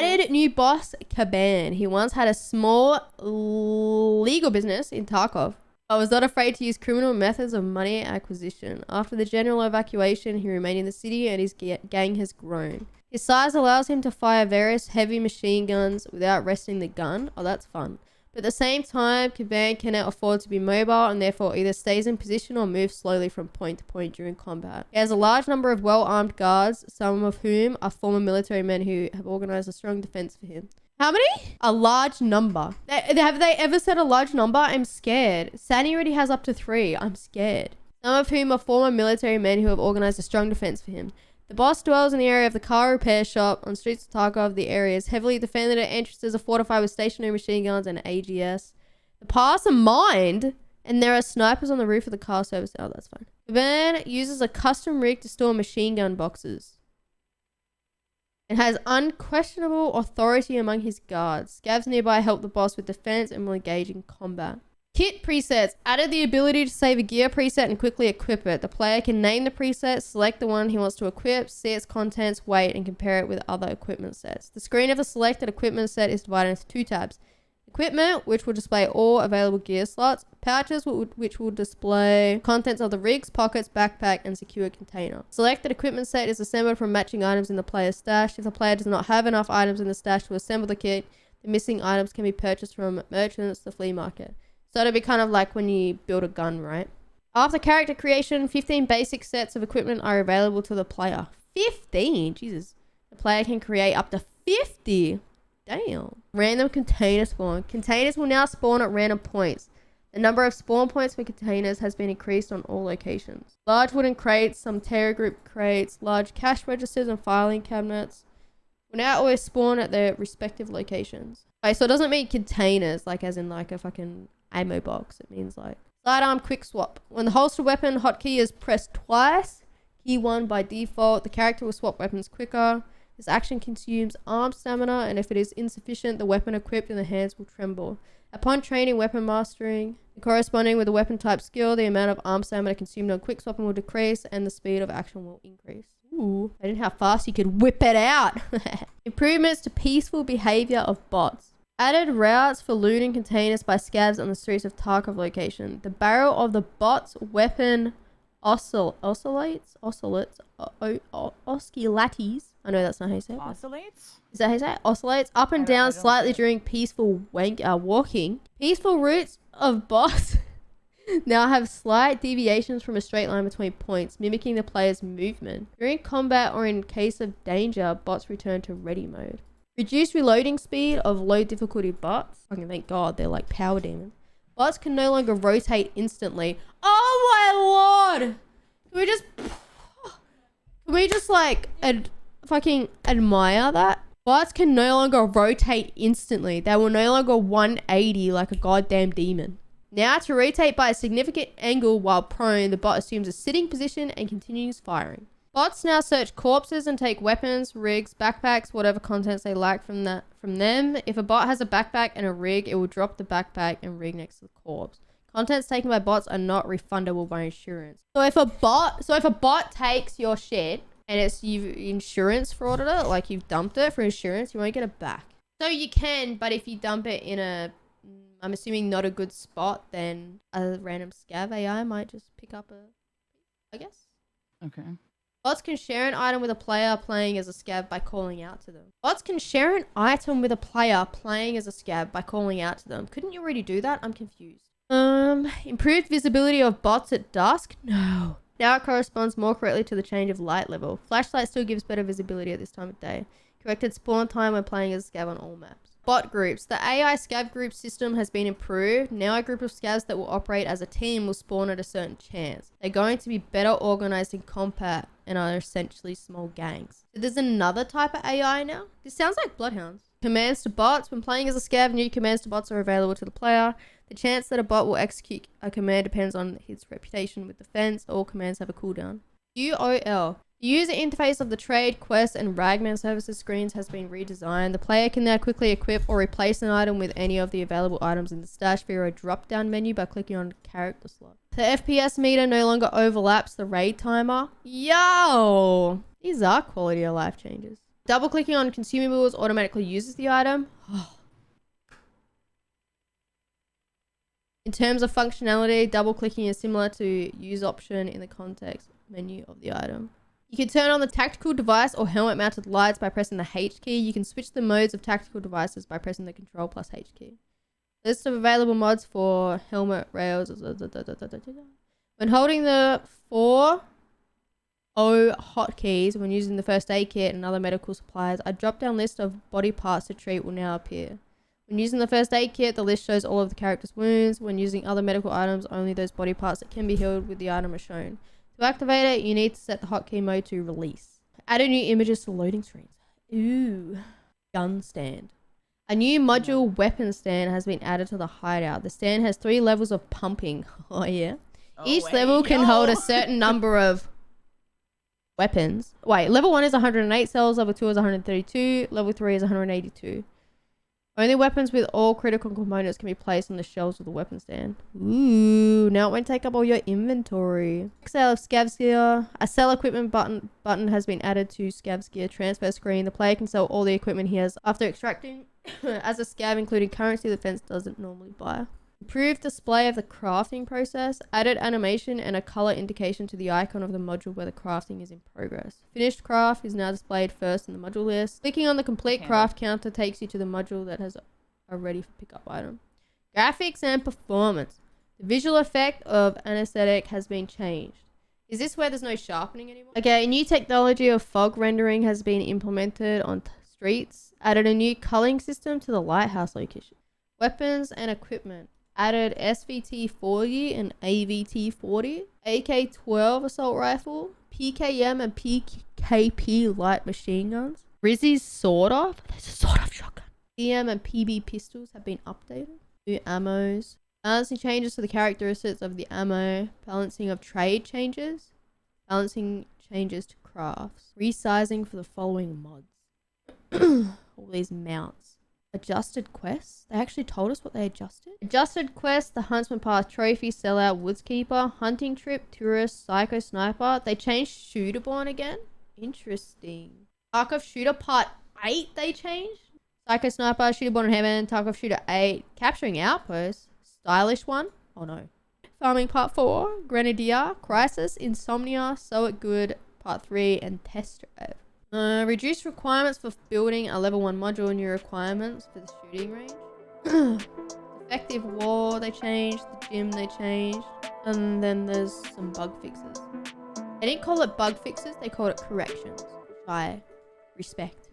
Added new boss, Caban. He once had a small legal business in Tarkov. I was not afraid to use criminal methods of money acquisition. After the general evacuation, he remained in the city and his gang has grown. His size allows him to fire various heavy machine guns without resting the gun. Oh, that's fun. But at the same time, Caban cannot afford to be mobile and therefore either stays in position or moves slowly from point to point during combat. He has a large number of well-armed guards, some of whom are former military men who have organized a strong defense for him. How many? A large number. Have they ever said a large number? I'm scared. Sani already has up to 3. I'm scared. Some of whom are former military men who have organized a strong defense for him. The boss dwells in the area of the car repair shop on streets of Tarkov. The area is heavily defended and entrances are fortified with stationary machine guns and AGS. The paths are mined and there are snipers on the roof of the car service. Oh, that's fine. The van uses a custom rig to store machine gun boxes. It has unquestionable authority among his guards. Scavs nearby help the boss with defense and will engage in combat. Kit presets. Added the ability to save a gear preset and quickly equip it. The player can name the preset, select the one he wants to equip, see its contents, weight, and compare it with other equipment sets. The screen of the selected equipment set is divided into 2 tabs. Equipment, which will display all available gear slots. Pouches, which will display contents of the rigs, pockets, backpack, and secure container. Selected equipment set is assembled from matching items in the player's stash. If the player does not have enough items in the stash to assemble the kit, the missing items can be purchased from merchants, the flea market. So it'll be kind of like when you build a gun, right? After character creation, 15 basic sets of equipment are available to the player. 15? Jesus. The player can create up to 50. Damn. Random container spawn. Containers will now spawn at random points. The number of spawn points for containers has been increased on all locations. Large wooden crates, some Terra Group crates, large cash registers and filing cabinets will now always spawn at their respective locations. Okay, so it doesn't mean containers, like as in like a fucking ammo box. It means like sidearm quick swap. When the holster weapon hotkey is pressed twice, key 1 by default, the character will swap weapons quicker. This action consumes arm stamina, and if it is insufficient, the weapon equipped in the hands will tremble. Upon training weapon mastering, corresponding with the weapon type skill, the amount of arm stamina consumed on quick swapping will decrease and the speed of action will increase. Ooh, I didn't know how fast you could whip it out. Improvements to peaceful behavior of bots. Added routes for looting containers by scavs on the streets of Tarkov location. The barrel of the bot's weapon oscillates. I know that's not how you say it. Oscillates? Is that how you say it? Oscillates up and down slightly during peaceful walking. Peaceful routes of bots now have slight deviations from a straight line between points, mimicking the player's movement. During combat or in case of danger, bots return to ready mode. Reduced reloading speed of low difficulty bots. Fucking thank God they're like power demons. Bots can no longer rotate instantly. Oh my lord! Can we just like fucking admire that? Bots can no longer rotate instantly. They will no longer 180 like a goddamn demon. Now to rotate by a significant angle while prone, the bot assumes a sitting position and continues firing. Bots now search corpses and take weapons, rigs, backpacks, whatever contents they like from them. If a bot has a backpack and a rig, it will drop the backpack and rig next to the corpse. Contents taken by bots are not refundable by insurance. So if a bot takes your shit and you've insurance frauded it, like you've dumped it for insurance, you won't get it back. So you can, but if you dump it in a, I'm assuming not a good spot, then a random scav AI might just pick up I guess. Okay. Bots can share an item with a player playing as a scav by calling out to them. Bots can share an item with a player playing as a scav by calling out to them. Couldn't you already do that? I'm confused. Improved visibility of bots at dusk? No. Now it corresponds more correctly to the change of light level. Flashlight still gives better visibility at this time of day. Corrected spawn time when playing as a scav on all maps. Bot groups. The AI scav group system has been improved. Now a group of scavs that will operate as a team will spawn at a certain chance. They're going to be better organized and compact and are essentially small gangs. So there's another type of AI now. This sounds like bloodhounds. Commands to bots. When playing as a scav, new commands to bots are available to the player. The chance that a bot will execute a command depends on its reputation with defense. All commands have a cooldown. UOL. The user interface of the trade, quest, and ragman services screens has been redesigned. The player can now quickly equip or replace an item with any of the available items in the stash via a drop-down menu by clicking on character slot. The FPS meter no longer overlaps the raid timer. Yo! These are quality of life changes. Double clicking on consumables automatically uses the item. In terms of functionality, double clicking is similar to use option in the context menu of the item. You can turn on the tactical device or helmet mounted lights by pressing the H key. You can switch the modes of tactical devices by pressing the Control plus H key. List of available mods for helmet rails. When holding the 4O hotkeys when using the first aid kit and other medical supplies, a drop down list of body parts to treat will now appear. When using the first aid kit, the list shows all of the character's wounds. When using other medical items, only those body parts that can be healed with the item are shown. To activate it, you need to set the hotkey mode to release. Added new images to loading screens. Ooh. Gun stand. A new module weapon stand has been added to the hideout. The stand has 3 levels of pumping. Oh yeah. Each level can hold a certain number of weapons. Wait, level 1 is 108 cells, level 2 is 132, level 3 is 182. Only weapons with all critical components can be placed on the shelves of the weapon stand. Ooh, now it won't take up all your inventory. Sale of Scavs gear. A sell equipment button has been added to Scavs gear transfer screen. The player can sell all the equipment he has after extracting as a scav, including currency the fence doesn't normally buy. Improved display of the crafting process. Added animation and a color indication to the icon of the module where the crafting is in progress. Finished craft is now displayed first in the module list. Clicking on the complete craft counter takes you to the module that has a ready for pickup item. Graphics and performance. The visual effect of anesthetic has been changed. Is this where there's no sharpening anymore? Okay, a new technology of fog rendering has been implemented on streets. Added a new culling system to the lighthouse location. Weapons and equipment. Added SVT 40 and AVT 40, AK-12 assault rifle, PKM and PKP light machine guns, Rizzy's sawed off. There's a sawed off shotgun. PM and PB pistols have been updated. New ammos. Balancing changes to the characteristics of the ammo. Balancing of trade changes. Balancing changes to crafts. Resizing for the following mods. All these mounts. Adjusted quests. They actually told us what they adjusted. Adjusted quests, the Huntsman Path Trophy, Sellout, Woodskeeper, Hunting Trip, Tourist, Psycho Sniper. They changed Shooterborn again. Interesting. Tarkov Shooter Part 8 they changed. Psycho Sniper, Shooterborn in Heaven, Tarkov Shooter 8, Capturing Outposts, Stylish One. Oh no. Farming Part 4, Grenadier, Crisis, Insomnia, So It Good Part 3, and Test Drive. Reduce requirements for building a level 1 module. New requirements for the shooting range. Effective war they changed. The gym they changed. And then there's some bug fixes. They didn't call it bug fixes. They called it corrections, which I respect.